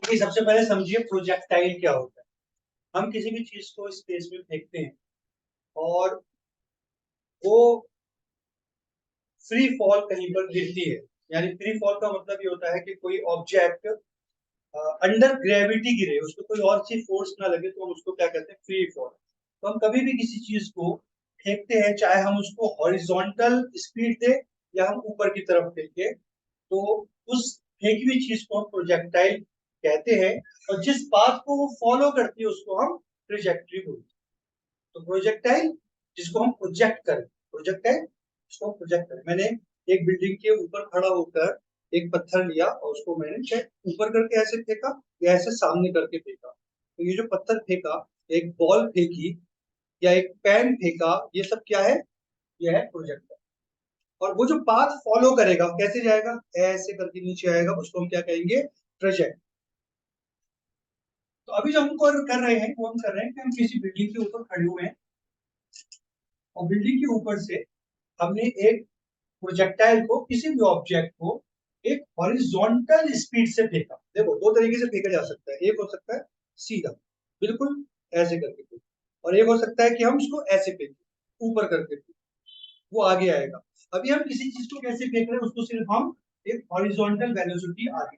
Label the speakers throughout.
Speaker 1: देखिए सबसे पहले समझिए प्रोजेक्टाइल क्या होता है। हम किसी भी चीज को स्पेस में फेंकते हैं और वो फ्री फॉल कहीं पर गिरती है। यानी फ्री फॉल का मतलब ये होता है कि कोई ऑब्जेक्ट अंडर ग्रेविटी गिरे, उसको कोई और चीज फोर्स ना लगे, तो हम उसको क्या कहते हैं, फ्री फॉल। तो हम कभी भी किसी चीज को फेंकते हैं, चाहे हम उसको हॉरिजॉन्टल स्पीड दे या हम ऊपर की तरफ फेंके, तो उस फेंकी हुई चीज को हम प्रोजेक्टाइल कहते हैं। और जिस पाथ को वो फॉलो करती है उसको हम ट्रेजेक्टरी बोलते हैं। तो प्रोजेक्टाइल जिसको हम प्रोजेक्ट करें, प्रोजेक्टाइल जिसको हम प्रोजेक्ट करें। मैंने एक बिल्डिंग के ऊपर खड़ा होकर एक पत्थर लिया और उसको मैंने चाहे ऊपर करके ऐसे फेंका या ऐसे सामने करके फेंका, तो ये जो पत्थर फेंका, एक बॉल फेंकी या एक पेन फेंका, ये सब क्या है, यह है प्रोजेक्टाइल। और वो जो पाथ फॉलो करेगा कैसे जाएगा, ऐसे करके नीचे आएगा, उसको हम क्या कहेंगे, ट्रेजेक्ट। तो अभी जो हम कर रहे हैं वो हम कर रहे हैं कि हम किसी बिल्डिंग के ऊपर खड़े हुए हैं और बिल्डिंग के ऊपर से हमने एक प्रोजेक्टाइल को, किसी भी ऑब्जेक्ट को एक हॉरिजॉन्टल स्पीड से फेंका। देखो दो तरीके से फेंका जा सकता है, एक हो सकता है सीधा बिल्कुल ऐसे करके फेंक, और एक हो सकता है कि हम उसको ऐसे फेंके ऊपर करके फेंक, वो आगे आएगा। अभी हम किसी चीज को कैसे फेंक रहे हैं, उसको सिर्फ हम एक हॉरिजॉन्टल वेलोसिटी आगे,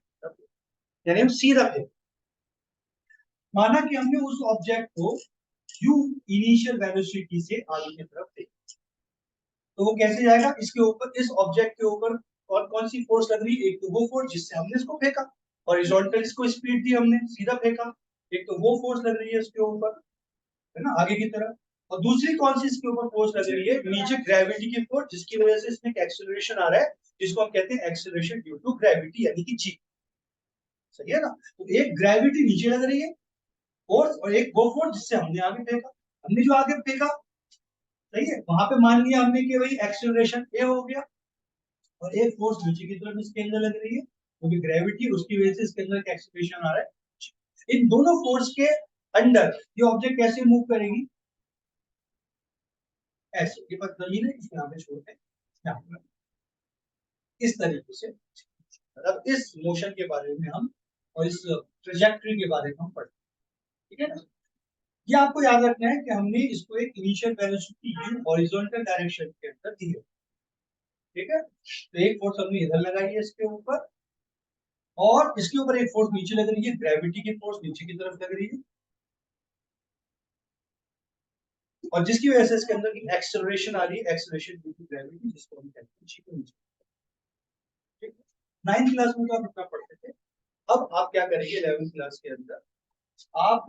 Speaker 1: यानी हम सीधा फेंक। माना कि हमने उस ऑब्जेक्ट को u इनिशियल वेलोसिटी से आगे की तरफ फेंका, तो वो कैसे जाएगा, इसके ऊपर, इस ऑब्जेक्ट के ऊपर और कौन सी फोर्स लग रही है, एक तो वो फोर्स जिससे हमने इसको फेंका, हॉरिजॉन्टल इसको स्पीड दी हमने, सीधा फेंका। एक तो वो फोर्स लग रही है इसके ऊपर, है ना, आगे की तरफ। और दूसरी कौन सी इसके ऊपर फोर्स लग रही है, नीचे ग्रेविटी की फोर्स, जिसकी वजह से इसमें एक एक्सेलरेशन आ रहा है, जिसको हम कहते हैं एक्सेलरेशन ड्यू टू ग्रेविटी, यानी कि जी। सही है ना। तो एक ग्रेविटी नीचे लग रही है फोर्स, और एक वो फोर्स जिससे हमने आगे फेंका। हमने जो आगे फेंका, सही है, वहां पे मान लिया हमने कि भाई एक्सेलरेशन ए हो गया, और एक फोर्स नीचे की तरफ इसके अंदर लग रही है, क्योंकि ग्रेविटी, उसकी वजह से इसके अंदर एक्सेलरेशन आ रहा है। इन दोनों फोर्स के अंडर ये ऑब्जेक्ट कैसे मूव करेगी, ऐसे, ये बस जमीन है, इसको यहाँ पे छोड़ते हैं, इस तरीके से। मतलब इस मोशन के बारे में हम, और इस ट्रेजेक्टरी के बारे में हम पढ़ते हैं, ठीक है ना। ये आपको याद रखना है कि हमने इसको एक initial velocity u horizontal direction के अंदर दी है, ठीक है। तो एक फोर्स हमने इधर लगाई है इसके ऊपर, और इसके ऊपर एक फोर्स नीचे लग रही है, ग्रेविटी की फोर्स नीचे की तरफ लग रही है, और जिसकी वजह से इसके अंदर की एक्सेलरेशन आ रही है, एक्सेलरेशन ड्यू टू ग्रेविटी, जिसको हम कहते हैं जी। ठीक है, 9th क्लास में तो आप इतना पढ़ते थे। अब आप क्या करेंगे 11th क्लास के अंदर, आप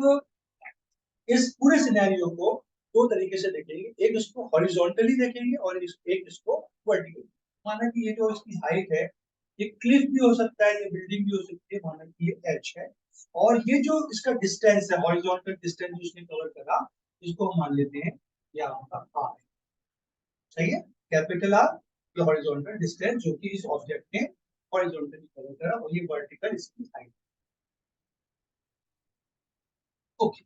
Speaker 1: इस पूरे सिनेरियो को दो तरीके से देखेंगे, एक इसको हॉरिजॉन्टली देखेंगे और एक इसको वर्टिकली। माना कि ये जो इसकी हाइट है, ये क्लिफ भी हो सकता है, ये बिल्डिंग भी हो सकती है, माना कि ये एच है, और ये जो इसका डिस्टेंस है, हॉरिजॉन्टल डिस्टेंस जो इसने कवर करा, इसको हम मान लेते हैं ये आपका आर है। सही है, कैपिटल आर, ये हॉरिजॉन्टल डिस्टेंस जो कि इस ऑब्जेक्ट ने हॉरिजॉन्टली कवर करा, और ये वर्टिकल इसकी हाइट। ओके,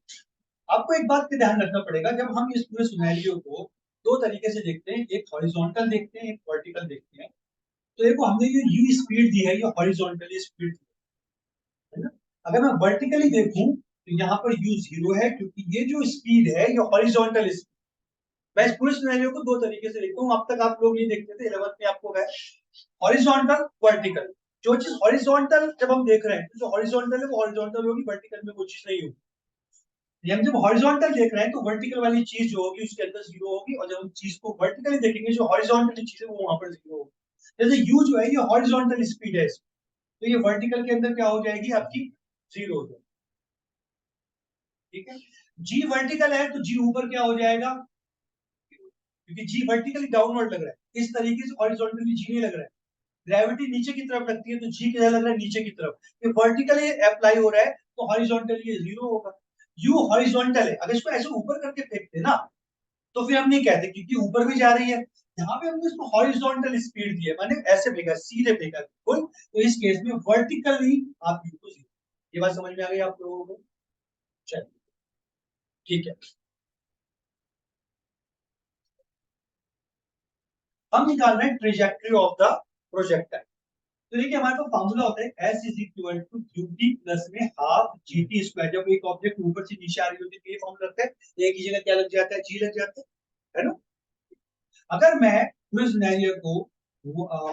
Speaker 1: आपको एक बात का ध्यान रखना पड़ेगा, जब हम इस पूरे सिनेरियो को दो तरीके से देखते हैं, एक हॉरिजॉन्टल देखते हैं, एक वर्टिकल देखते हैं। तो देखो हमने जो u स्पीड दी है, ये हॉरिजॉन्टली स्पीड है ना। अगर मैं वर्टिकली देखूं तो यहाँ पर u जीरो है, क्योंकि ये जो स्पीड है ये हॉरिजॉन्टल स्पीड। मैं इस पूरे सिनेरियो को दो तरीके से देखता हूँ, अब तक आप लोग ये देखते थे 11th में, आपको है हॉरिजॉन्टल वर्टिकल। जो चीज हॉरिजॉन्टल जब हम देख रहे हैं, तो जो हॉरिजॉन्टल है वो हॉरिजॉन्टल होगी, वर्टिकल में कोई चीज नहीं होगी। हम जब हॉरिजॉन्टल देख रहे हैं तो वर्टिकल वाली चीज जो होगी उसके अंदर जीरो होगी, और जब हम चीज को वर्टिकली देखेंगे, जो हॉरिजॉन्टल चीज है वो वहां पर जीरो होगी। जैसे यू जो है ये हॉरिजॉन्टल स्पीड है, तो ये वर्टिकल के अंदर क्या हो जाएगी आपकी, जीरो हो जाएगी। ठीक है, जी वर्टिकल है तो जी ऊपर क्या हो जाएगा, क्योंकि जी वर्टिकली डाउनवर्ड लग रहा है, इस तरीके से हॉरिजॉन्टली जी नहीं लग रहा है। ग्रेविटी नीचे की तरफ लगती है तो जी किधर लग रहा है, नीचे की तरफ। ये वर्टिकली अप्लाई हो रहा है तो हॉरिजॉन्टली ये जीरो होगा। यू हॉरिजॉन्टल है, अगर इसको ऐसे ऊपर करके फेंकते ना, तो फिर हम नहीं कहते, क्योंकि ऊपर भी जा रही है। यहाँ पे हमने इसको हॉरिजॉन्टल स्पीड दी है, माने ऐसे फेंका, सीधे फेंका बिल्कुल, तो इस केस में वर्टिकली आप यू को जीरो। ये बात समझ में आ गई आप लोगों को, चलिए ठीक है। हम निकाल रहे हैं ट्रेजेक्टरी ऑफ द प्रोजेक्टाइल। तो देखिए हमारे पास फॉर्मूला होता है s is equal to qt plus में हाफ gt स्क्वायर। जब एक ऑब्जेक्ट ऊपर से नीचे आ रही होती है तो ये फॉर्मूला रखते हैं, एक ही जगह क्या लग जाता है, g लग जाता है ना। अगर मैं पूरे सिनेरियो को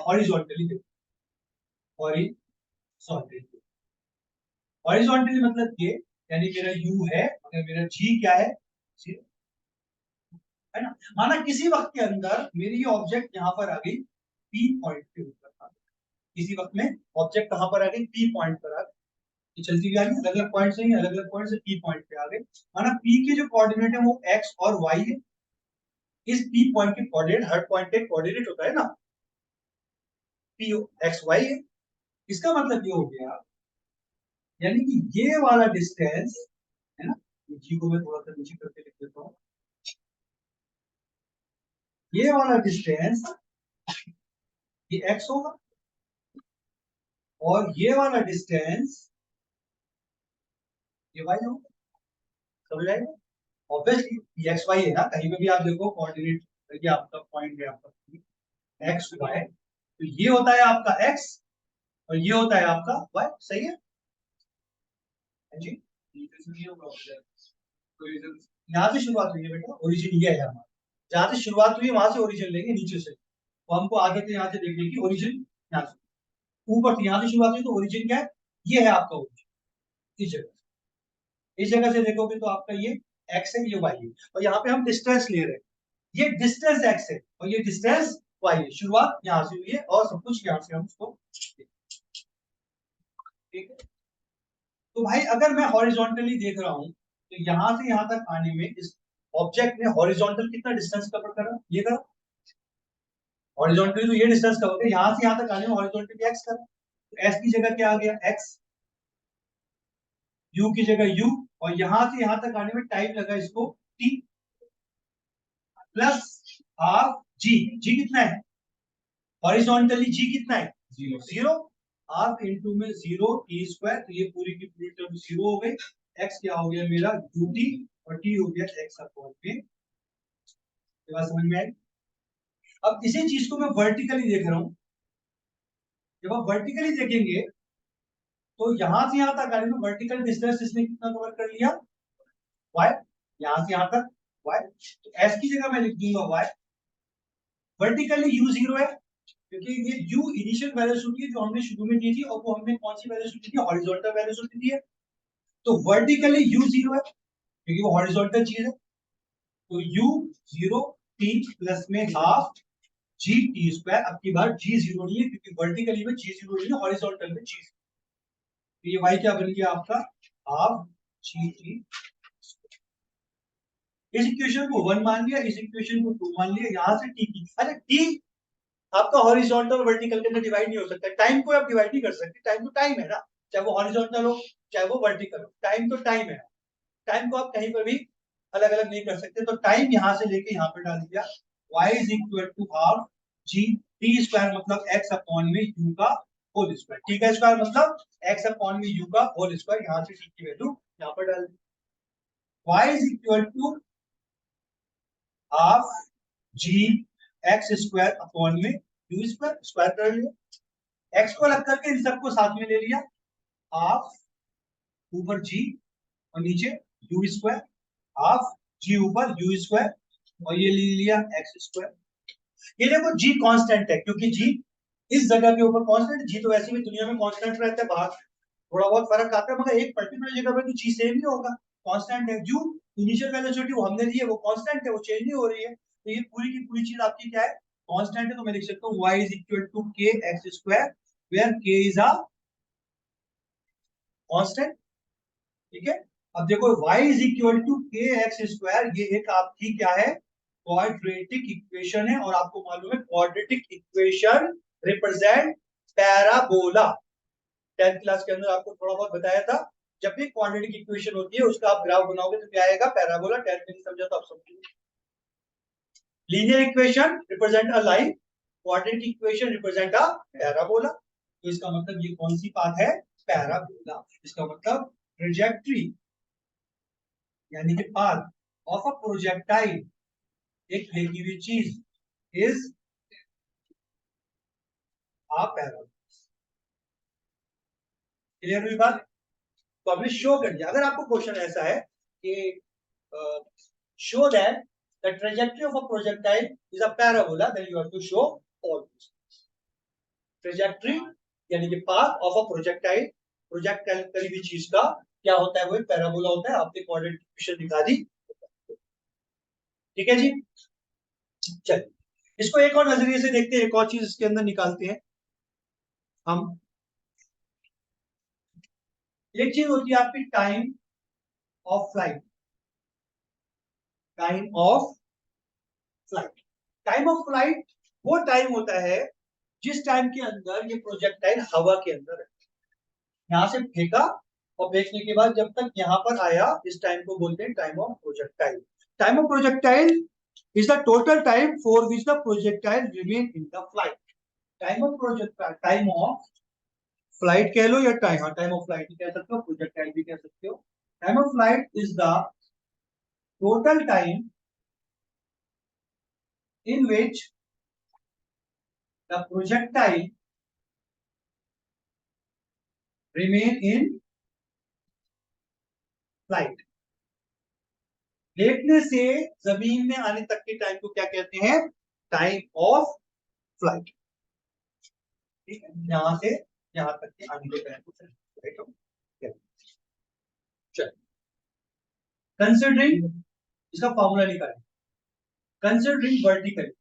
Speaker 1: हॉरिजॉन्टली देखूं, हॉरिजॉन्टली हॉरिजॉन्टली मतलब ये, यानी मेरा u है अगर मेरा g क्या है, zero है ना। माना किसी वक्त के अंदर मेरी ये ऑब्जेक्ट यहाँ पर आ गई p पॉइंट के ऊपर आ गई, किसी वक्त में ऑब्जेक्ट कहां पर आ गई, p पॉइंट पर आ गई, ये चलती हुई आ गई, अलग अलग पॉइंट से ही अलग अलग पॉइंट से p पॉइंट पे आ गए। माना p के जो कोऑर्डिनेट है वो x और y है। इस p पॉइंट के कोऑर्डिनेट, हर पॉइंट के कोऑर्डिनेट होता है ना, p x y है। इसका मतलब ये हो गया, यानी कि ये वाला डिस्टेंस है ना, जी को मैं थोड़ा सा नीचे करके लिख देता हूँ, ये वाला डिस्टेंस ये x होगा और ये वाला डिस्टेंस ये y होगा, समझ आएगा। ऑब्वियसली एक्स वाई है ना, कहीं पे भी आप देखो कोऑर्डिनेट, ये आपका पॉइंट है आपका एक्स वाई, तो ये होता है आपका एक्स और ये होता है आपका वाई, सही है जी। यहाँ से शुरुआत हुई है बेटा, ओरिजिन ये है हमारा, जहाँ से शुरुआत हुई है वहां से ओरिजिन लेंगे नीचे से, तो हमको आगे के यहाँ से देखने की ओरिजिन यहाँ से, ऊपर से यहाँ से शुरुआत हुई तो ओरिजिन क्या है, ये है आपका ओरिजिन। इस जगह, इस जगह से देखोगे तो आपका ये एक्स है, ये वाई है, और यहाँ पे हम डिस्टेंस ले रहे हैं, ये डिस्टेंस एक्स है और ये डिस्टेंस वाई है। शुरुआत यहाँ से हुई है और सब कुछ यहाँ से हम उसको, ठीक है। तो भाई अगर मैं हॉरिजॉन्टली देख रहा हूँ तो यहाँ से यहाँ तक आने में इस ऑब्जेक्ट ने हॉरिजॉन्टल कितना डिस्टेंस कवर करा, ये करा, हॉरिजॉन्टली तो ये डिस्टेंस कवर किया, यहाँ से यहाँ तक आने में हॉरिजॉन्टली एक्स करा, तो एस की जगह क्या आ गया, एक्स, यू की जगह यू, और यहाँ से यहाँ तक आने में टाइम लगा इसको टी, प्लस हाफ जी, जी कितना है हॉरिजॉन्टली, जी कितना है, जीरो, हाफ इंटू में जीरो टी स्क्वायर, तो ये पूरी की पूरी टर्म जीरो हो गई, एक्स क्या हो गया मेरा यू टी और टी हो गया एक्स अपॉन में, ये बात समझ में आई। अब इसी चीज को मैं वर्टिकली देख रहा हूं, जब आप वर्टिकली देखेंगे तो यहां से यहां तक आने में वर्टिकल डिस्टेंस इसने कितना कवर कर लिया, वाई, यहां से यहां तक वाई, तो एस की जगह मैं लिख दूंगा वाई, वर्टिकली यू जीरो है क्योंकि ये u इनिशियल वेलोसिटी है जो हमने शुरू में दी थी, और वो हमने कौन सी वेलोसिटी दी, हॉरिजॉन्टल वेलोसिटी दी है, तो वर्टिकली u जीरो है क्योंकि वो हॉरिजॉन्टल चीज है, तो u जीरो t प्लस में हाफ जी टी स्क्वायर, अब की बार g जीरो नहीं है क्योंकि वर्टिकली में g जीरो नहीं है, हॉरिजॉन्टल में g, तो ये y क्या बन गया आपका, हाफ जी टी। इस इक्वेशन को 1 मान लिया, इस इक्वेशन को 2 मान लिया, यहां से t की, अरे t आपका हॉरिजॉन्टल वर्टिकल के अंदर डिवाइड नहीं हो सकता, टाइम को आप डिवाइड नहीं कर सकते, टाइम तो टाइम है ना, चाहे वो हॉरिजॉन्टल हो चाहे वो वर्टिकल हो, टाइम तो टाइम है, टाइम को आप कहीं पर भी अलग अलग नहीं कर सकते, तो टाइम यहां से लेके यहां पर डाल दिया, y is equal to half g t square, मतलब x अपॉन में u का होल स्क्वायर, टी का स्क्वायर मतलब x अपॉन में u का होल स्क्वायर, यहां से t की वैल्यू यहां पर डाल दी, y is equal to half g x square upon में यू स्क्वायर, स्क्वायर कर लिया, एक्स को अलग करके इन सबको साथ में ले लिया, हाफ ऊपर जी और नीचे यू स्क्वायर, हाफ जी ऊपर यू स्क्वायर और ये ले लिया एक्स स्क्वायर। ये देखो जी कांस्टेंट है क्योंकि जी इस जगह के ऊपर कांस्टेंट, जी तो वैसे भी दुनिया में कांस्टेंट रहता है, बाहर थोड़ा बहुत फर्क आता है मगर एक पर्टिकुलर जगह पे तो जी सेम ही होगा, कांस्टेंट है, यू इनिशियल वेलोसिटी वो हमने दी है वो कांस्टेंट है, वो चेंज नहीं हो रही है, तो ये पूरी की पूरी चीज आपकी क्या है, कांस्टेंट है, तो मैं लिख सकता हूँ y is equal to k x square where k is a constant, ठीक है। अब देखो y is equal to k x square, ये एक आपकी क्या है, क्वाड्रेटिक इक्वेशन है, और आपको मालूम है quadratic equation represent parabola, 10th class के अंदर आपको थोड़ा बहुत बताया था, जब भी क्वाड्रेटिक इक्वेशन होती है उसका आप ग्राफ बनाओगे तो क्या आएगा, पैराबोला, 10th में नहीं समझा तो आप समझिए। Linear equation represent a line, quadratic equation represent a parabola, तो इसका मतलब ये कौन सी पाथ है, पैराबोला, इसका मतलब ट्रेजेक्टरी यानी कि पाथ ऑफ अ प्रोजेक्टाइल, एक लेगी हुई चीज, इज अ पैराबोला, क्लियर हुई बात? तो आपने शो कर दिया। अगर आपको क्वेश्चन ऐसा है कि show that the trajectory of a projectile is a parabola, then you have to show all this. Trajectory यानी कि path of a projectile, projectile कभी भी चीज का क्या होता है, वो एक पैराबोला होता है। आपने कोऑर्डिनेट डिस्ट्रीब्यूशन दिखा दी, ठीक है जी। चलिए इसको एक और नजरिए से देखते हैं, एक और चीज इसके अंदर निकालते हैं हम। एक चीज होती है आपकी time of flight, time of flight. Time of flight वो टाइम होता है जिस टाइम के अंदर ये प्रोजेक्टाइल हवा के अंदर है, यहां से फेंका और फेंकने के बाद जब तक यहां पर आया, इस टाइम को बोलते हैं time of projectile. Time of projectile is the total time for which the projectile remain in the flight. Time of projectile, time of flight कह लो या टाइम, हाँ टाइम ऑफ फ्लाइट भी कह सकते हो, प्रोजेक्टाइल भी कह सकते हो। Time of flight is the total time in which the projectile remain in flight। लेटने से जमीन में आने तक के टाइम को क्या कहते हैं, टाइम ऑफ फ्लाइट। ठीक है, यहां से यहां तक के आने के टाइम को चल। कंसिडरिंग, इसका फॉर्मूला निकालें। कंसिडरिंग वर्टिकली,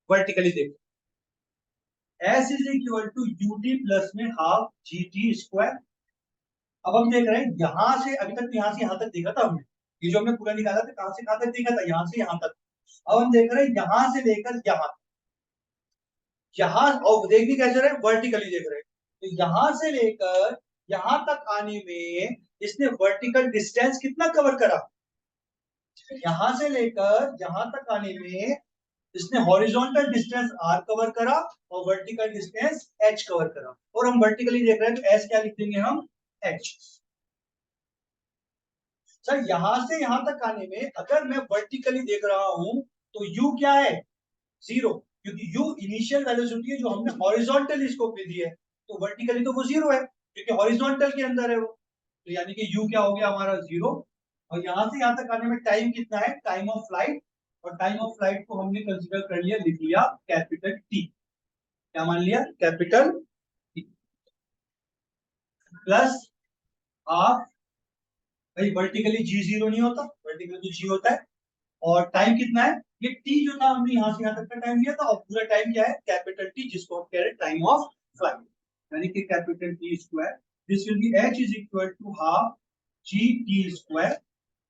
Speaker 1: वर्टिकली देखो, S is equal to ut plus में हाफ जी टी स्क्वायर। अब हम देख रहे हैं यहां से, अभी तक यहां से यहां तक देखा था हमने, ये जो हमने पूरा निकाला था कहां से कहां तक देखा था, यहां से यहां तक। अब हम देख रहे हैं यहां से लेकर यहां, यहां और देख भी कैसे रहे, वर्टिकली देख रहे हैं। तो यहां से लेकर यहां तक आने में इसने वर्टिकल डिस्टेंस कितना कवर करा, यहां से लेकर यहां तक आने में इसने हॉरिजॉन्टल डिस्टेंस r कवर करा और वर्टिकल डिस्टेंस h कवर करा। और हम वर्टिकली देख रहे हैं तो s क्या लिख देंगे हम, h। सर यहां से यहां तक आने में अगर मैं वर्टिकली देख रहा हूं तो u क्या है, 0, क्योंकि u इनिशियल वेलोसिटी है जो हमने हॉरिजॉन्टल इसको दे दी है, तो वर्टिकली तो वो 0 है क्योंकि हॉरिजॉन्टल के अंदर है वो, तो यानी कि u क्या हो गया हमारा 0। और यहां से यहां तक आने में टाइम कितना है, टाइम ऑफ फ्लाइट, और टाइम ऑफ फ्लाइट को हमने कंसीडर कर लिया, लिख लिया कैपिटल टी। क्या मान लिया, कैपिटल टी प्लस हाफ, भाई वर्टिकली जी 0 नहीं होता, वर्टिकली तो जी होता है। और टाइम कितना है, ये टी जो था हमने यहां से यहां तक का टाइम लिया था, और पूरा टाइम क्या है कैपिटल टी, जिसको हम कह रहे हैं टाइम ऑफ फ्लाइट, यानी कि capital t square. This will be h is equal to half g t square,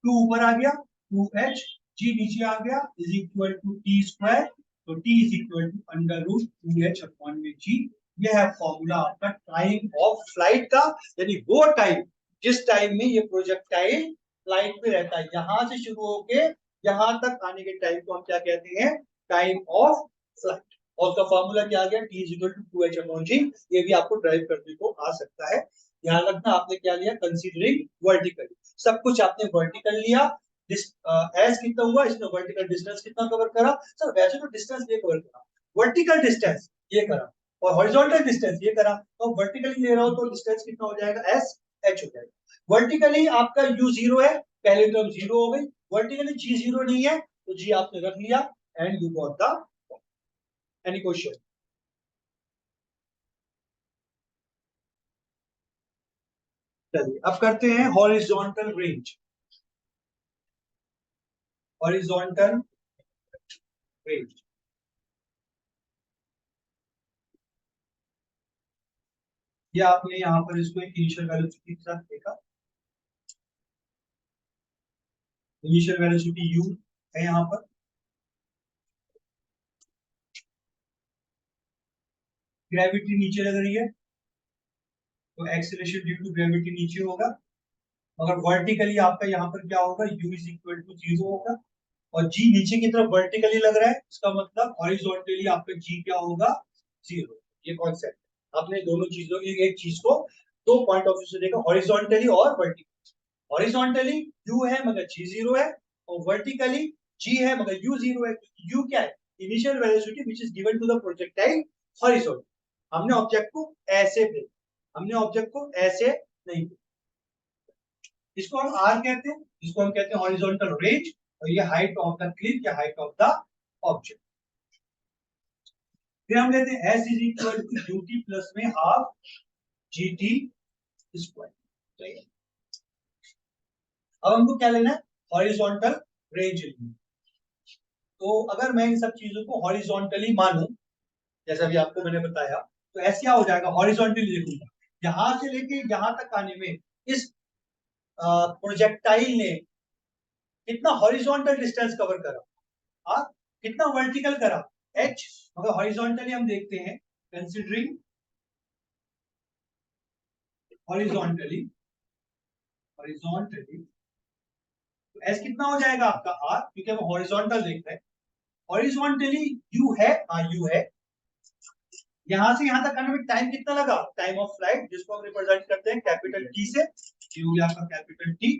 Speaker 1: 2 ऊपर आ गया 2h, g नीचे आ गया is equal to t square, तो t is equal to under root 2h upon में g। ये है फॉर्मूला आपका टाइम ऑफ फ्लाइट का, यानी वो टाइम जिस टाइम में ये प्रोजेक्टाइल फ्लाइट पे रहता है, यहां से शुरू होके यहां तक आने के टाइम को हम क्या कहते हैं, टाइम ऑफ फ्लाइट। और उसका फॉर्मूला क्या आ गया, t is equal to 2h upon g। ये भी आपको ड्राइव करने को आ सकता है। ध्यान रखना आपने क्या लिया, कंसीडरिंग वर्टिकली, सब कुछ आपने वर्टिकल लिया। एस कितना हुआ, इसने वर्टिकल डिस्टेंस कितना कवर करा, सर वैसे तो डिस्टेंस ये कवर करा, वर्टिकल डिस्टेंस ये करा और हॉरिजॉन्टल डिस्टेंस ये करा, तो वर्टिकली ले रहा हो तो डिस्टेंस कितना हो जाएगा, एस एच हो जाएगा। वर्टिकली आपका u 0 है, पहले टर्म 0 हो गई, वर्टिकली g 0 नहीं है तो g आपने रख लिया and you got the. Any question? चलिए अब करते हैं हॉरिजॉन्टल रेंज। हॉरिजॉन्टल रेंज, ये आपने यहाँ पर इसको एक इनिशियल वेलोसिटी के साथ देखा, इनिशियल वेलोसिटी u है यहाँ पर, ग्रेविटी नीचे लग रही है तो एक्सीलरेशन ड्यू टू ग्रेविटी नीचे होगा। अगर वर्टिकली आपका यहाँ पर क्या होगा, u इज इक्वल टू 0 होगा, और g नीचे की तरफ वर्टिकली लग रहा है, इसका मतलब हॉरिजॉन्टली आपका g क्या होगा, 0। ये कॉन्सेप्ट आपने दोनों चीजों की, एक चीज को दो पॉइंट ऑफ व्यू से देखा, हॉरिजॉन्टली और वर्टिकली। हॉरिजॉन्टली u है मगर g 0 है, और वर्टिकली g है मगर u 0 है, क्योंकि u क्या है, initial velocity which is given to the projectile horizontal. हमने ऑब्जेक्ट को ऐसे भेजा, हमने ऑब्जेक्ट को ऐसे नहीं भेजा। इसको हम आर कहते हैं, इसको हम कहते हैं हॉरिजॉन्टल रेंज, और ये हाइट ऑफ द क्लिप या हाइट ऑफ द ऑब्जेक्ट। फिर हम लेते हैं s is equal to ut plus में हाफ जीटी स्क्वायर। अब हमको क्या लेना है, हॉरिजॉन्टल रेंज लेनी है। तो अगर मैं इन सब चीजों को हॉरिजॉन्टली मानूं, जैसा भी आपको मैंने बताया, तो ऐसे क्या हो जाएगा, हॉरिजॉन्टली लिखूंगा, यहां से लेके यहां तक आने में इस प्रोजेक्टाइल ने कितना हॉरिजॉन्टल डिस्टेंस कवर करा, हाँ, कितना वर्टिकल करा, h। अगर हॉरिजॉन्टली हम देखते हैं, कंसीडरिंग हॉरिजॉन्टली तो s कितना हो जाएगा आपका r, क्योंकि हम हॉरिजॉन्टल देख रहे हैं। हॉरिजॉन्टली u है, हाँ u है, यहां से यहां तक आने में टाइम कितना लगा, टाइम ऑफ फ्लाइट, जिसको हम रिप्रेजेंट करते हैं कैपिटल टी से, ये हो गया आपका कैपिटल टी।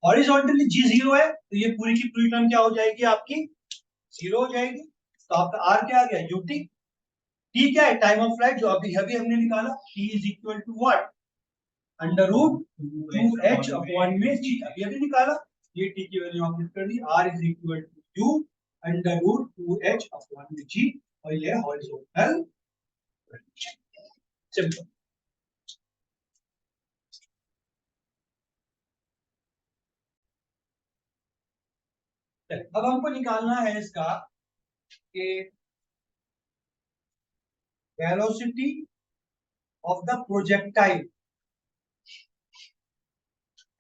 Speaker 1: हॉरिजॉन्टली जी जीरो है, तो ये पूरी की पूरी टर्म क्या हो जाएगी आपकी, जीरो हो जाएगी। तो आपका आर क्या आ गया, यूटी। टी क्या है, टाइम ऑफ फ्लाइट, जो अभी अभी हमने निकाला, t is equal to what, under root 2h upon में जी, अभी अभी निकाला, ये टी की वैल्यू हमने कर दी, R is equal to U under root 2h upon में जी, और ये हॉरिजॉन्टल सिंपल। अब हमको निकालना है इसका कि velocity of the projectile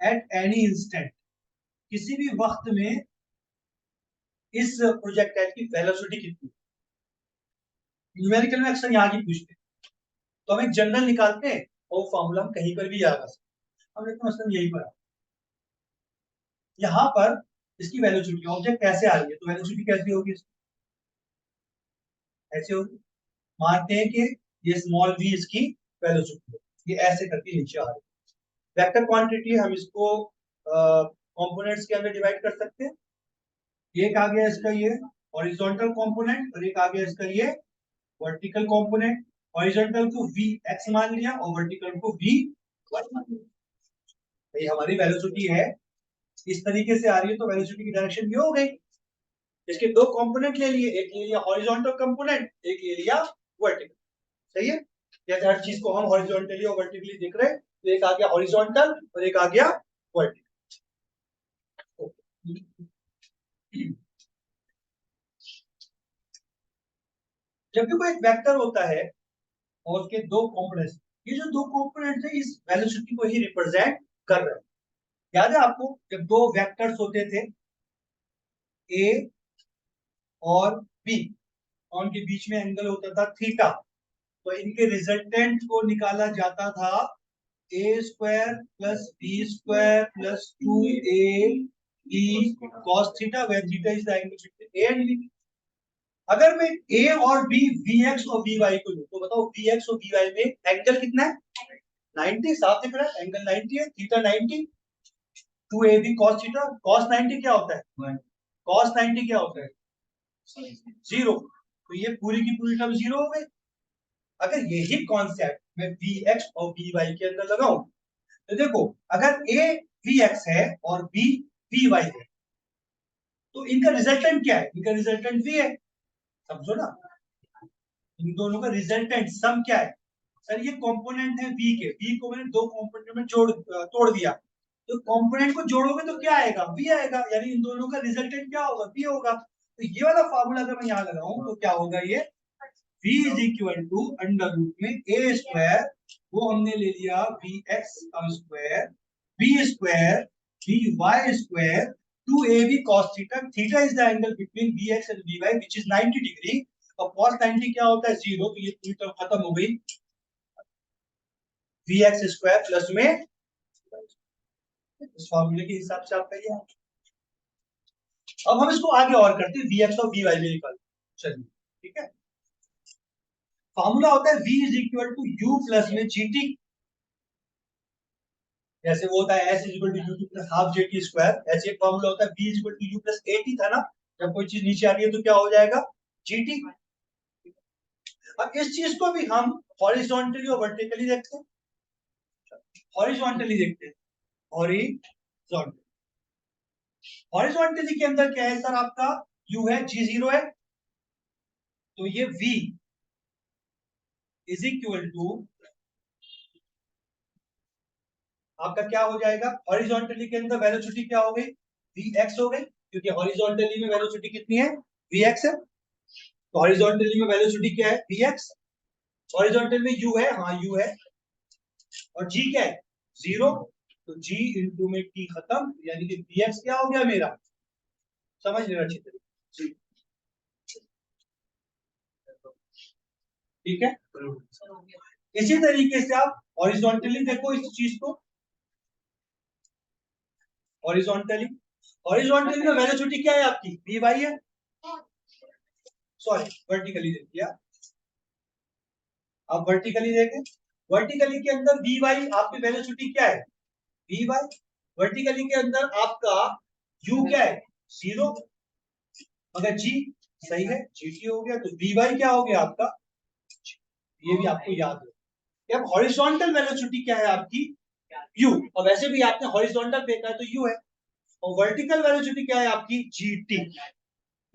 Speaker 1: at any instant, किसी भी वक्त में इस प्रोजेक्टाइल की वेलोसिटी कितनी। न्यूमेरिकल में अक्सर यहाँ की पूछते हैं, तो हम एक जनरल निकालते हैं और फॉर्मूला हम कहीं पर भी याद कर सकते हैं। हमने तो मसलन यही पढ़ा, यहाँ पर इसकी वेलोसिटी, ऑब्जेक्ट कैसे आ रही है, तो वेलोसिटी कैसी होगी, ऐसे होगी। मानते हैं कि ये स्मॉल v इसकी वेलोसिटी है, ये ऐसे करके नीचे आ रही है। वेक्टर क्वांटिटी हम इसको कंपोनेंट्स के अंदर डिवाइड कर सकते हैं। एक आ गया इसका ये हॉरिजॉन्टल कंपोनेंट, और एक आ गया इसका ये वर्टिकल कंपोनेंट। हॉरिजॉन्टल को v x मान लिया और वर्टिकल को v y मान लिया। ये हमारी वेलोसिटी है, इस तरीके से आ रही है, तो वेलोसिटी की डायरेक्शन ये हो गई। इसके दो कंपोनेंट ले लिए, एक ले लिया हॉरिजॉन्टल कंपोनेंट, एक ले लिया वर्टिकल। सही है, जैसे हर चीज को हम हॉरिजॉन्टली और वर्टिकली देख रहे हैं, तो एक आ गया हॉरिजॉन्टल और एक आ गया वर्टिकल। जब भी कोई एक वेक्टर होता है और उसके दो कंपोनेंट्स, ये जो दो कंपोनेंट्स है इस वेलोसिटी को ही रिप्रेजेंट कर रहे हैं। याद है आपको, जब दो वेक्टर्स होते थे ए और बी, और उनके बीच में एंगल होता था थीटा, तो इनके रिजल्टेंट को निकाला जाता था A square plus B square plus 2a B cos theta, where theta is the angle between A and B. अगर मैं ए और बी vx और vy को लूं, तो बताओ vx और vy में एंगल कितना है, 90, साफ दिख रहा है, एंगल 90 है, theta 90, 2ab cos theta, cos 90 क्या होता है, cos 90 क्या होता है, जीरो। तो ये पूरी की पूरी टर्म जीरो हो गई। अगर यही कॉन्सेप्ट मैं vx और vy के अंदर लगाऊं, तो देखो अगर a vx है और b vy है, तो इनका रिजल्टेंट क्या है, इनका रिजल्टेंट v है, समझो ना, इन दोनों का रिजल्टेंट सम क्या है। सर ये कंपोनेंट है v के, v को मैंने दो कंपोनेंट में तोड़ दिया, तो कंपोनेंट को जोड़ोगे तो क्या आएगा, v आएगा, यानी इन दोनों का रिजल्टेंट क्या होगा, v होगा। तो ये वाला फार्मूला अगर मैं यहाँ लगाऊं तो क्या होगा, ये v is equal to under root में a स्क्वायर, वो हमने ले लिया vx का square, b square vy square 2ab cos theta, theta is the angle between vx and vy which is 90 degree, और cos 90 क्या होता है, जीरो, तो ये पूरी टर्म खत्म हो गई, vx स्क्वायर प्लस में इस फार्मूले के हिसाब से आपका ये। अब हम इसको आगे और करते हैं, vx और vy में निकाल, चलिए ठीक है। फार्मूला होता है v is equal to u plus में gt, जैसे वो होता है s is equal to u plus half gt square, ऐसे एक फार्मूला होता है v is equal to u plus at था ना, जब कोई चीज नीचे आ रही है तो क्या हो जाएगा gt। अब इस चीज को भी हम हॉरिजॉन्टली और वर्टिकली देखते हैं। हॉरिजॉन्टली देखते हैं, हॉरिजॉन्टली। हॉरिजॉन्टली के अंदर क्या है सर, आपका u है, g0 है, तो ये v इज इक्वल टू आपका क्या हो जाएगा, हॉरिजॉन्टली के अंदर वेलोसिटी क्या हो गई, vx हो गई, क्योंकि हॉरिजॉन्टली में वेलोसिटी कितनी है, vx है। तो हॉरिजॉन्टली में वेलोसिटी क्या है, vx। हॉरिजॉन्टल में u है, हाँ u है, और g क्या है, 0। तो g इंटू में t खत्म, यानी कि vx क्या हो गया मेरा, समझ लेना अच्छी तरीके, ठीक है। इसी तरीके से आप हॉरिजॉन्टली देखो इस चीज को, हॉरिजॉन्टली, हॉरिजॉन्टली में वेलोसिटी क्या है आपकी, vy है, सॉरी वर्टिकली देखिए आप वर्टिकली देखें, वर्टिकली के अंदर vy आपकी वेलोसिटी क्या है, vy। वर्टिकली के अंदर आपका u क्या है, 0, मगर g सही है, gt हो गया, तो vy क्या हो गया आपका, ये भी आपको याद है। अब हॉरिजॉन्टल वेलोसिटी क्या है आपकी, u, और वैसे भी आपने हॉरिजॉन्टल देखा है तो u है, और वर्टिकल वेलोसिटी क्या है आपकी, gt।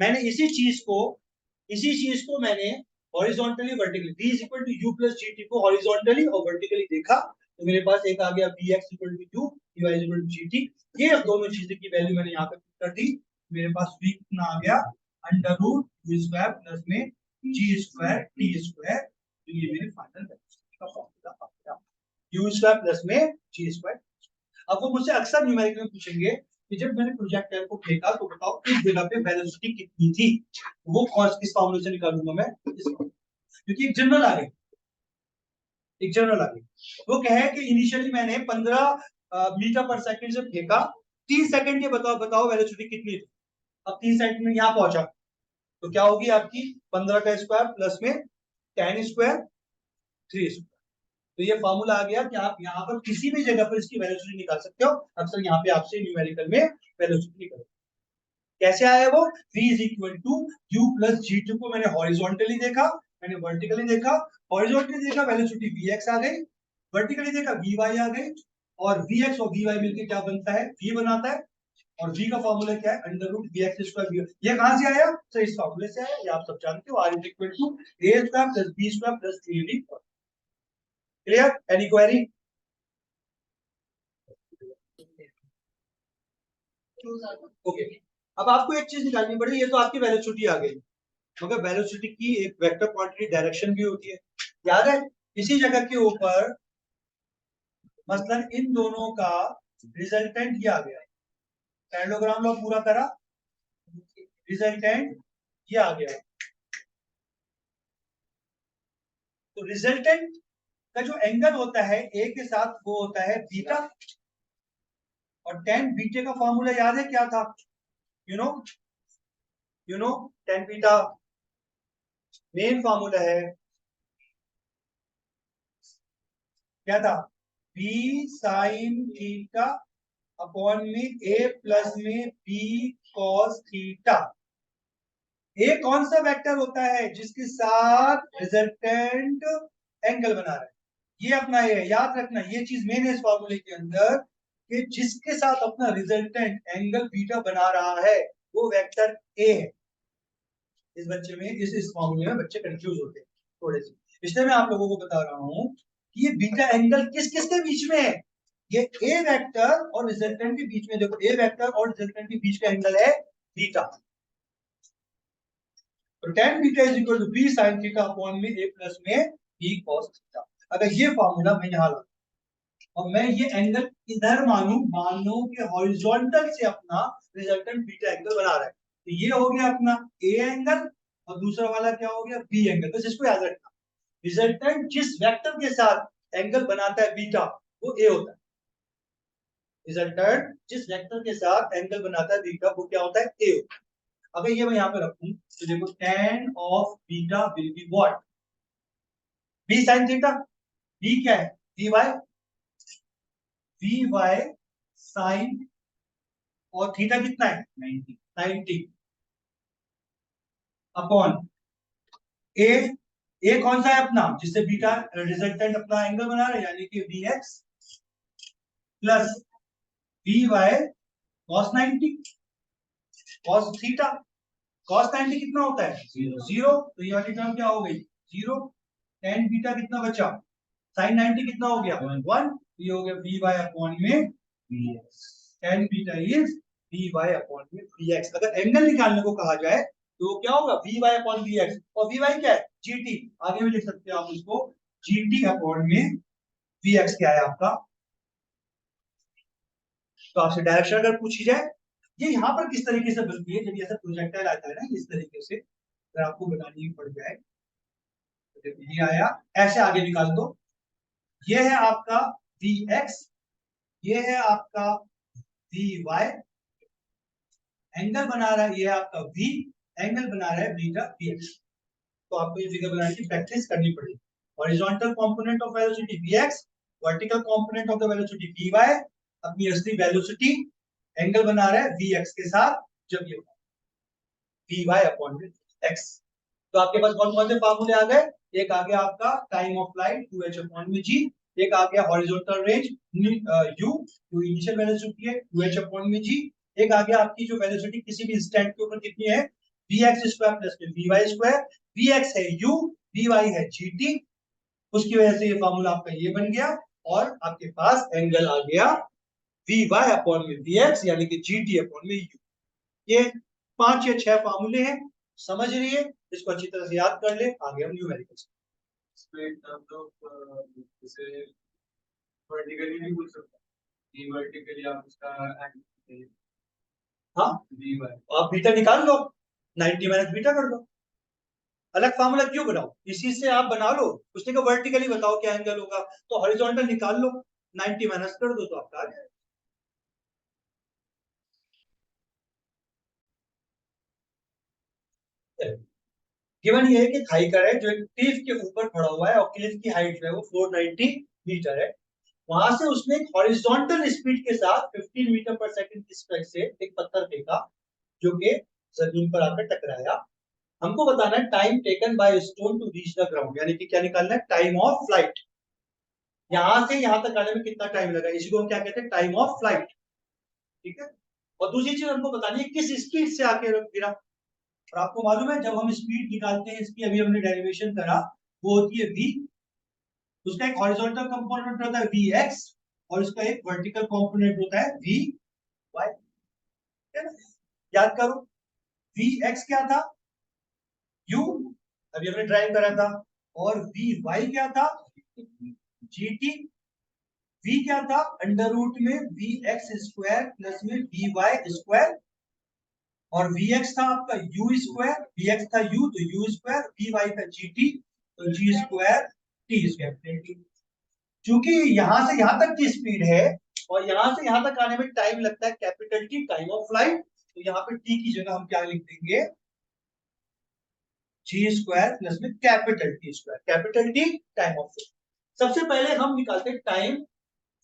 Speaker 1: मैंने इसी चीज को मैंने horizontally vertically v is equal to u plus gt को हॉरिजॉन्टली और वर्टिकली देखा, तो मेरे पास एक आ गया vx equal to u, vy equal to gt। ये दोनों चीजें की वैल्यू मैंने यहाँ पे पुट कर दी, मेरे पास v कितना आ गया, under root u square plus में g स्क्वायर t स्क्वायर, तो ये मेरे फाइनल वेलोसिटी का फॉर्मूला आ गया, u स्क्वायर प्लस में g स्क्वायर। अब वो मुझसे अक्सर न्यूमेरिकल में पूछेंगे कि जब मैंने प्रोजेक्टाइल को फेंका तो बताओ इस जगह पे वेलोसिटी कितनी थी, वो कौन किस फॉर्मूले से निकालूंगा मैं, क्योंकि एक जनरल आ गई, एक जनरल आ गई। वो कहे कि इनिशियली मैंने 15 मीटर पर सेकंड से फेंका, 3 सेकंड के बताओ वेलोसिटी कितनी थी। अब 3 सेकंड में यहाँ पहुंचा, तो क्या होगी आपकी 15 का स्क्वायर प्लस में 10 स्क्वायर 3 स्क्वायर। तो ये फॉर्मूला आ गया कि आप यहाँ पर किसी भी जगह पर इसकी वेलोसिटी निकाल सकते हो। अक्सर यहाँ पे आपसे न्यूमेरिकल में वेलोसिटी निकाल, कैसे आया वो, v is equal to u plus g2 को मैंने हॉरिजॉन्टली देखा, मैंने वर्टिकली देखा, हॉरिजॉन्टली देखा वेलोसिटी vx आ गई, वर्टिकली देखा vy आ गई, और vx और vy मिलके क्या बनता है, v बनाता है, और v का फॉर्मूला क्या है, अंडर रूट vx स्क्वायर। ये कहां से आया, तो इस फॉर्मूले से आया, ये आप सब जानते हो, r is equal to a square plus b square plus 3ab। Clear, any query, okay. अब आपको एक चीज निकालनी पड़ेगी, ये तो आपकी वेलोसिटी आ गई, मगर वेलोसिटी की एक वेक्टर क्वांटिटी डायरेक्शन भी होती है, याद है, इसी जगह के ऊपर मसलन इन दोनों का रिजल्टेंट ये आ गया, पैरेललोग्राम लो पूरा करा, रिजल्टेंट ये आ गया, तो रिजल्टेंट का जो एंगल होता है ए के साथ वो होता है बीटा, और टेन बीटे का फॉर्मूला याद है क्या था, you know tan beta main formula है, क्या था, बी साइन थीटा अपॉन में ए प्लस में बी कॉस थीटा। ए कौन सा वेक्टर होता है जिसके साथ रिजल्टेंट एंगल बना रहा है, ये अपना ये याद रखना, ये चीज मेन है इस फॉर्मूले के अंदर, कि जिसके साथ अपना रिजल्टेंट एंगल बीटा बना रहा है वो वेक्टर ए है। इस बच्चे में इस फॉर्मूले में बच्चे कंफ्यूज होते हैं थोड़े से, इसलिए मैं आप लोगों को बता रहा हूं कि ये बीटा एंगल किस किस के बीच में है, ये ए वेक्टर और रिजल्टेंट के बीच में, देखो ए वेक्टर और रिजल्टेंट के बीच का एंगल है बीटा, तो tan beta is equal to b sin theta upon में a प्लस में b cos थीटा। अगर ये फॉर्मूला मैं यहां लाऊं और मैं ये एंगल इधर मानूं कि हॉरिजॉन्टल से अपना रिजल्टेंट बीटा एंगल बना रहा है, तो ये हो गया अपना a एंगल, और दूसरा वाला क्या हो गया b एंगल। बस इसको याद रखना, रिजल्टेंट जिस वेक्टर के साथ एंगल बनाता है बीटा वो a होता है, रिजल्टेंट जिस वेक्टर के साथ एंगल बनाता है बीटा वो क्या होता है, a होता है। अगर ये मैं यहाँ पे रखूं तो देखो tan of beta will be what, b sin theta, b क्या है, vy sin, और थीटा कितना है 90 अपॉन a ए कौन सा है अपना, जिससे बीटा रिजल्टेंट अपना एंगल बना रहे हैं, यानी कि v x plus v y cos 90 cos theta. Cos 90 कितना होता है, जीरो, तो ये वाली टर्म क्या हो गई, जीरो। टेन बीटा कितना बचा, साइन 90 कितना हो गया, वन। ये हो गया वी वाई अपॉन में v x. Tan beta is v y upon में वी एक्स। अगर एंगल निकालने को कहा जाए तो क्या होगा, v y upon v x, और वी वाई क्या है, जीटी। आगे भी लिख सकते हो आप उसको, जीटी अपॉन में वी एक्स क्या है आपका। तो आपसे डायरेक्शन अगर पूछी जाए, ये यहाँ पर किस तरीके से बनती है, जब ऐसा प्रोजेक्टाइल आता है ना इस तरीके से, अगर आपको बनानी पड़ जाए, तो ये आया, ऐसे आगे निकाल दो। ये है आपका वी एक्स, ये है आपका वी वाई, एंगल बना रहा है ये आपका वी, एंगल बना रहा है बीटा वी एक्स। तो आपको ये फिगर बनाने की प्रैक्टिस करनी पड़ेगी। Horizontal component of velocity vx, vertical component of the velocity vy, अपनी असली वेलोसिटी एंगल बना रहा है vx के साथ, जब ये vy अपॉन x। तो आपके पास कौन कौन से फार्मूले आ गए, एक आ गया आपका time of flight 2h upon में g, एक आ गया हॉरिजॉन्टल रेंज u, जो इनिशियल वेलोसिटी है 2h अपॉन में g, एक आ गया आपकी जो वेलोसिटी किसी भी इंस्टेंट के ऊपर कितनी है, vx square plus vy square. vx है u, vy है gt, उसकी वजह से ये फार्मूला आपका ये बन गया, और आपके पास एंगल आ गया vy अपॉन में vx, यानी कि gt अपॉन में u। ये 5 या 6 फार्मूले हैं, समझ रही है, इसको अच्छी तरह से याद कर ले, आगे हम न्यूमेरिकल्स।
Speaker 2: जैसे वर्टिकली नहीं बोल सकते, वर्टिकली आप उसका
Speaker 1: हाँ, आप बीटा निकाल लो, 90 माइनस बीटा कर दो। अलग फार्मूला क्यों बनाओ, इसी से आप बना लो। उसने कहा वर्टिकली बताओ क्या एंगल होगा, तो हॉरिजॉन्टल निकाल लो, 90 माइनस कर दो तो आपका आ जाएगा। गिवन ये है कि हाइकर है जो एक क्लिफ के ऊपर खड़ा हुआ है, और क्लिफ की हाइट जो है वो 490 मीटर है। वहां से उसने एक हॉरिजॉन्टल स्पीड के साथ 15 मीटर पर सेकंड की स्पीड से एक पत्थर फेंका, जो कि जमीन पर आकर टकराया। हमको बताना है time taken by stone to reach the ground, यानी कि क्या निकालना है, टाइम ऑफ फ्लाइट। यहां से यहां तक आने में कितना टाइम लगा, इसी को हम क्या कहते हैं, टाइम ऑफ फ्लाइट। ठीक है, और दूसरी चीज हमको बतानी है किस स्पीड से आके गिरा। और आपको मालूम है जब हम स्पीड निकालते हैं इसकी, अभी हमने डेरिवेशन करा, वो होती है v, उसका एक हॉरिजॉन्टल कंपोनेंट होता है vx, और उसका एक वर्टिकल कंपोनेंट होता है vy। याद करो, vx क्या था, u, अभी हमने ड्राइव करा था, और vy क्या था, gt। v क्या था, अंडर रूट में vx स्क्वायर प्लस में vy स्क्वायर, और vx था आपका u स्क्वायर, vx था u तो u स्क्वायर, vy था gt तो g स्क्वायर t स्क्वायर। क्योंकि यहां से यहां तक की स्पीड है, और यहां से यहां तक आने में टाइम लगता है capital t, time of flight, तो यहाँ पे टी की जगह हम क्या लिख देंगे, जी स्क्वायर प्लस में capital t square, capital t time of flight. सबसे पहले हम निकालते हैं time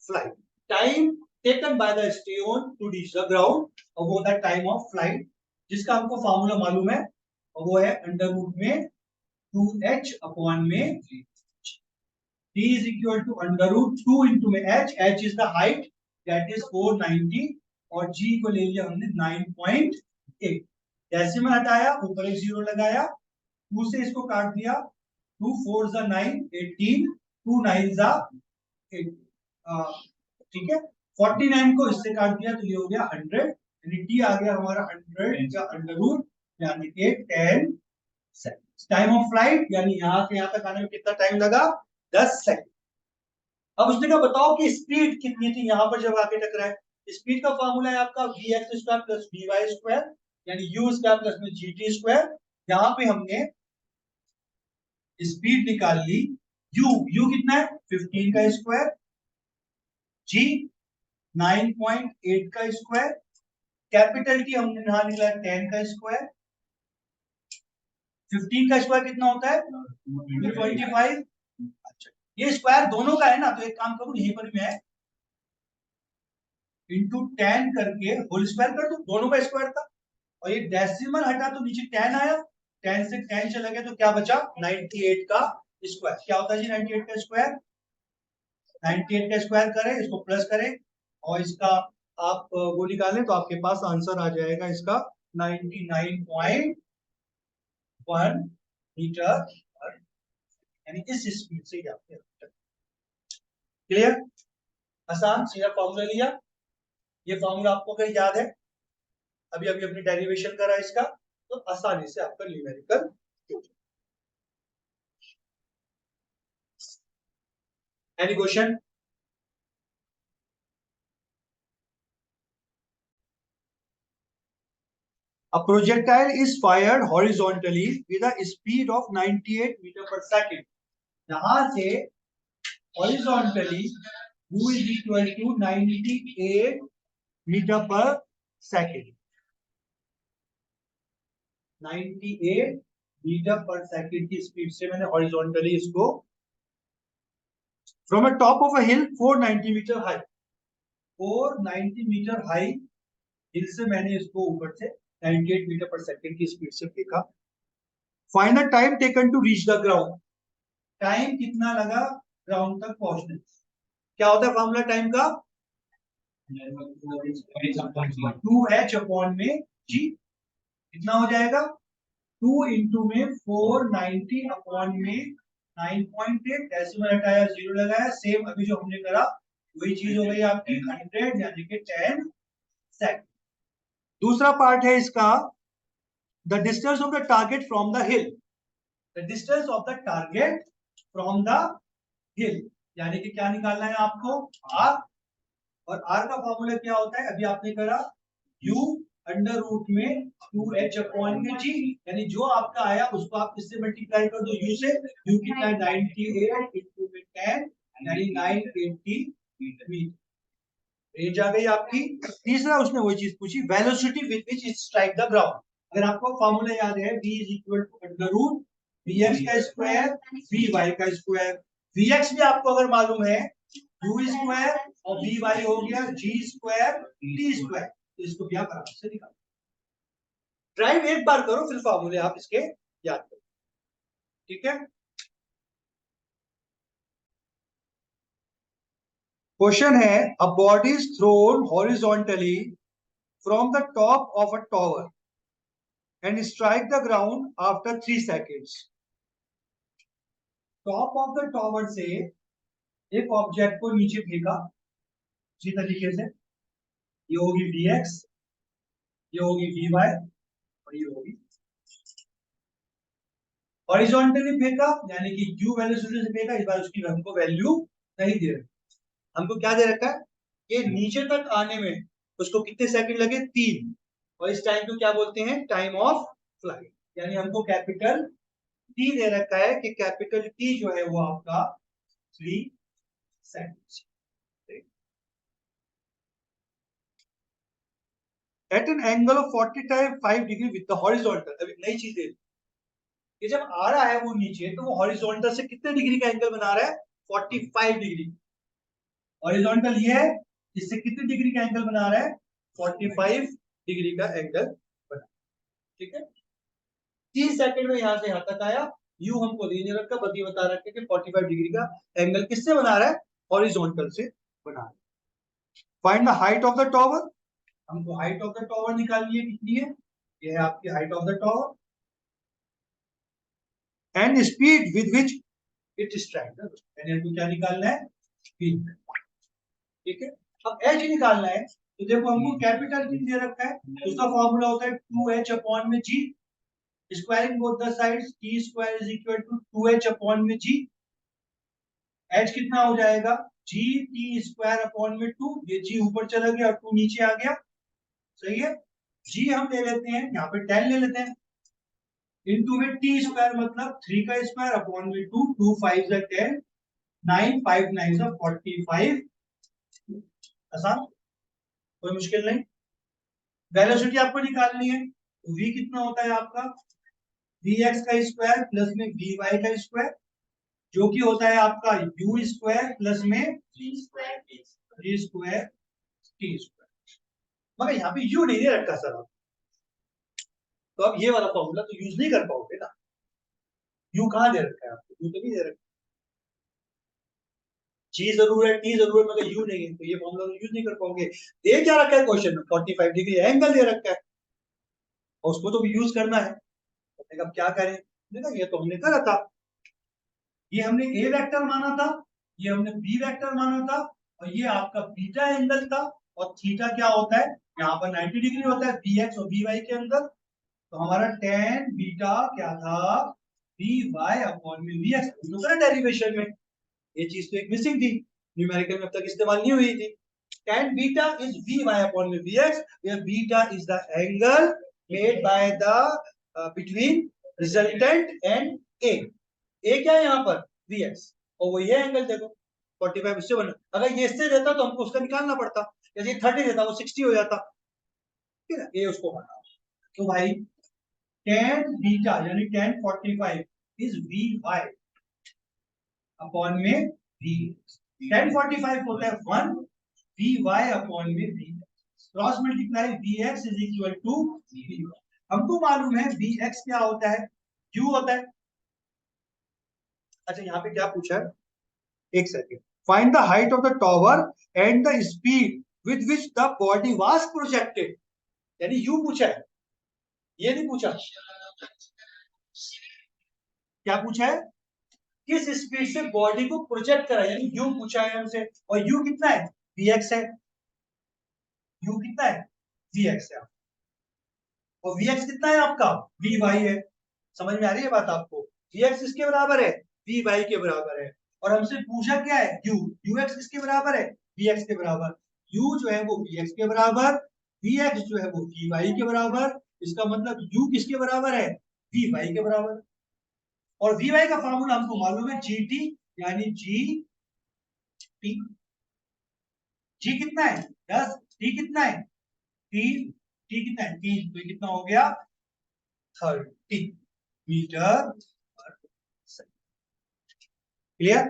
Speaker 1: flight, time taken by the stone to reach the ground, और वो होता है टाइम ऑफ फ्लाइट, जिसका हमको फार्मूला मालूम है, और वो है अंडर रूट में 2h अपॉन में t is equal to under root 2 into में h is the height that is 490, और g को ले लिया हमने 9.8, डेसिमल हटाया, ऊपर एक जीरो लगाया, 2 से इसको काट दिया, 2 4 जा 9, 18, 2 9 जा 8, ठीक है, 49 को इससे काट दिया तो ये हो गया 100, यानी t आ गया हमारा 100 का अंडर रूट, यानी कि 10 सेकंड। टाइम ऑफ फ्लाइट यानी यहां से यहां तक आने में कितना टाइम लगा, 10 सेकंड। अब उसने कहा बताओ कि स्पीड कितनी थी यहां पर जब आके टकराए। स्पीड का फार्मूला है आपका vx square plus vy square, यानी u स्क्वायर प्लस में gt स्क्वायर। यहां पे हमने स्पीड निकाल ली, u कितना है 15 का स्क्वायर, g 9.8 का स्क्वायर, कैपिटल टी हमने यहां निकाला 10 का स्क्वायर, 15 का स्क्वायर कितना होता है 25। अच्छा, ये स्क्वायर दोनों का है ना, तो एक काम करूं यहीं पर मैं इंटू 10 करके होल स्क्वायर कर दो, दोनों का स्क्वायर था, और ये डेसिमल हटा तो नीचे 10 आया, 10 से 10 चला गया तो क्या बचा 98 का स्क्वायर। क्या होता है जी 98 का स्क्वायर? 98 का स्क्वायर करें, इसको प्लस करें और इसका आप वो निकालें तो आपके पास आंसर आ जाएगा इसका 99.1 मीटर, यानी इस स्पीड से जाते हैं। क्लियर? आसान सीधा फॉर्मूला लिया। ये फॉर्मूला आपको अगर याद है, अभी अभी अपनी डेरिवेशन करा इसका, तो आसानी से आपका numerical. Any question? A projectile is fired horizontally with a speed of 98 meter per second. यहां से horizontally u is equal to 98 meter per second. 98 metre per second की स्पीड से मैंने हॉरिजॉन्टली इसको from a top of a hill 490 metre high, 490 metre high hill से मैंने इसको ऊपर से 98 मीटर पर सेकंड की स्पीड से फेंका। Find the time taken to reach the ground. Time कितना लगा ग्राउंड तक पहुंचने? क्या होता है फॉर्मूला टाइम का? 2h अपॉन में g। कितना हो जाएगा? 2 इंटू में 490 अपॉन में 9.8, डेसिमल हटाया 0 लगाया, सेम अभी जो हमने करा वही चीज हो गई आपकी 100 यानी कि 10 सेकंड। दूसरा पार्ट है इसका, the distance of the target from the hill. The distance of the target from the हिल, यानी कि क्या निकालना है आपको? r। और r का फॉर्मूला क्या होता है? अभी आपने करा u अंडर रूट में 2h अपॉन में g, यानी जो आपका आया उसको आप इससे मल्टीप्लाई कर दो u से। u कितना है? 98 इंटू में 10 यानी 980 मीटर। रेंज आ गई आपकी। तीसरा उसने वही चीज पूछी, velocity with which it strike the ground. अगर आपको फॉर्मूला याद है v is equal to under root vx का स्क्वायर vy का स्क्वायर। vx भी आपको अगर मालूम है u स्क्वायर और vy हो गया g स्क्वायर t स्क्वायर, तो इसको भी आप आराम से निकाल। ड्राइव एक बार करो फिर फॉर्मूले आप इसके याद करो, ठीक है? क्वेश्चन है, a body is throne horizontally from the top of a tower and strike the ground after 3 seconds. Top of the tower से एक ऑब्जेक्ट को नीचे फेंका इसी तरीके से, ये होगी vx, ये होगी vy और ये होगी। हॉरिजॉन्टली फेंका यानी कि u वेलोसिटी से फेंका, इस बार उसकी हमको वैल्यू नहीं दे रखी, हमको क्या दे रखा है? ये नीचे तक आने में उसको कितने सेकंड लगे? 3, और इस टाइम को क्या बोलते हैं? Time of flight. यानी हमको कैपिटल टी दे रखा है कि कैपिटल टी जो है वो आपका 3 seconds. At an angle of 45 degree with the horizontal. अभी नई चीज है कि जब आ रहा है वो नीचे तो वो हॉरिजॉन्टल से कितने डिग्री का एंगल बना रहा है? 45 डिग्री। हॉरिजॉन्टल ये है, इससे कितने डिग्री का एंगल बना रहा है? 45 डिग्री का एंगल बना, ठीक है? 30 सेकंड में यहां से यहां तक आया, यू हमको दे नहीं रखा, बल्कि बता रखा कि 45 डिग्री का एंगल किससे बना रहा है? हॉरिजॉन्टल से बना रहा है। Find the height of the tower. हमको हाइट ऑफ द टॉवर निकालनी है, कितनी है? ये है आपकी height of the tower and speed with which it strike, यानी हमको क्या निकालना है? स्पीड, ठीक है? अब एच निकालना है, तो देखो हमको कैपिटल टी दे रखा है, उसका फॉर्मूला होता है 2h अपॉन में g, squaring both the sides, t square is equal to 2h upon में g। h कितना हो जाएगा? g t स्क्वायर अपॉन में 2, ये g ऊपर चला गया और 2 नीचे आ गया, सही है? g हम ले लेते हैं, यहाँ पे 10 ले लेते हैं, इनटू में t स्क्वायर मतलब 3 का स्क्वायर अपॉन में 2, 2 5 जा 10, 9 5 9 जा 45। आसान, कोई मुश्किल नहीं। वेलोसिटी आपको निकालनी है, तो v कितना होता है आपका? vx का स्क्वायर प्लस में vy का स्क्वायर, जो कि होता है आपका u स्क्वायर प्लस में v स्क्वायर t स्क्वायर। मगर यहाँ पे u नहीं दे रखा सर, तो अब ये वाला फॉर्मूला तो यूज नहीं कर पाओगे ना, यू कहाँ दे रखा है आपको, यू तो नहीं दे रखा, जी जरूर है, टी जरूर है, मगर यू नहीं है, तो ये फॉर्मूला यूज नहीं कर पाओगे। दे क्या रखा है क्वेश्चन में, 45 डिग्री एंगल दे रखा है, और उसको तो भी यूज करना है। तो अब क्या करें, देखा ये तो हमने करा था, ये हमने ए वेक्टर माना था, ये हमने बी वेक्टर माना था, और ये आपका बीटा एंगल था, और थीटा क्या होता है, यहाँ पर 90 डिग्री होता है बी एक्स और बी वाई के अंदर। तो हमारा टेन बीटा क्या था, बी वाई अपॉन में वी एक्स, दूसरा डेरिवेशन में ये चीज तो एक मिसिंग थी, न्यूमेरिकल में अब तक इस्तेमाल नहीं हुई थी। tan beta is vy upon में vx, where beta is the angle made by the between resultant and a क्या है यहाँ पर vx, और वो ये एंगल देखो 45 इससे बना, अगर ये इससे देता तो हमको उसका निकालना पड़ता, जैसे 30 देता वो 60 हो जाता, ठीक है, ये उसको बना। तो भाई tan बीटा यानी tan 45 इज vy अपॉन में v, tan 45 होता है 1 vy अपॉन में v, cross multiply vx is equal to vy। हमको मालूम है vx क्या होता है, u होता है। अच्छा यहाँ पे क्या पूछा है, एक second, find the height of the tower and the speed with which the body was projected, यानी यू पूछा है, ये नहीं पूछा। क्या पूछा है, किस स्पीड से बॉडी को प्रोजेक्ट करा, यानी यू पूछा है हमसे, और यू कितना है, vx है, यू कितना है, vx है, और vx कितना है आपका, vy है। समझ में आ रही है बात आपको, vx किसके बराबर है, vy के बराबर है, और हमसे पूछा क्या है, u, ux किसके बराबर है, vx के बराबर, u जो है वो vx के बराबर, vx जो है वो vy के बराबर, इसका मतलब u किसके बराबर है, vy के बराबर, और vy का फार्मूला हमको मालूम है gt, यानी gt, g कितना है 10, t कितना है 3, t कितना है 3, तो ये कितना हो गया 30 मीटर। क्लियर,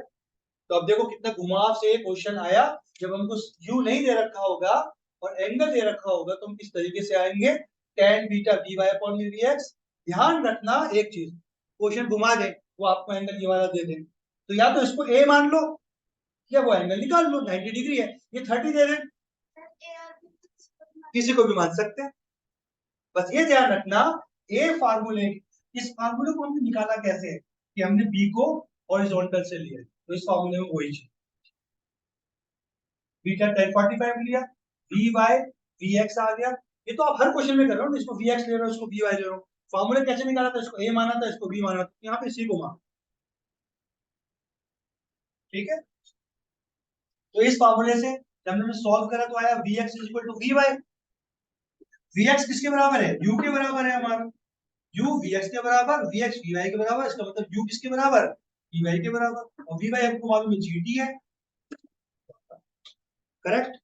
Speaker 1: तो अब देखो कितना घुमाव से क्वेश्चन आया, जब हमको यू नहीं दे रखा होगा और एंगल दे रखा होगा तो हम किस तरीके से आएंगे, tan beta v y upon में वी एक्स। ध्यान रखना एक चीज, क्वेश्चन घुमा दे वो आपको एंगल ये वाला दे दे, तो या तो इसको ए मान लो या वो एंगल निकाल लो, 90 डिग्री है, ये 30 दे दे, किसी को भी मान सकते हैं। बस ये ध्यान रखना, ए फार्मूले, इस फार्मूले को हमने निकाला कैसे है कि हमने बी को हॉरिजॉन्टल से लिया, तो इस फार्मूले में वही चीज, बीटा tan 45 लिया, वी वाई वी एक्स आ गया, ये तो आप हर क्वेश्चन में कर रहे हो, इसको वी एक्स ले रहे हो, इसको वी वाई ले रहे हो, फार्मूले कैसे निकाला था, इसको ए माना था, इसको बी माना था, यहाँ पे सी को माना, ठीक है। तो इस फार्मूले से जब हमने सॉल्व करा तो आया v x is equal to v y, v x किसके बराबर है, यू के बराबर है हमारा, यू वी एक्स के बराबर, वी एक्स वी वाई के बराबर, इसका मतलब यू किसके बराबर, वी वाई के बराबर, और वी वाई आपको मालूम है जीटी है, करेक्ट।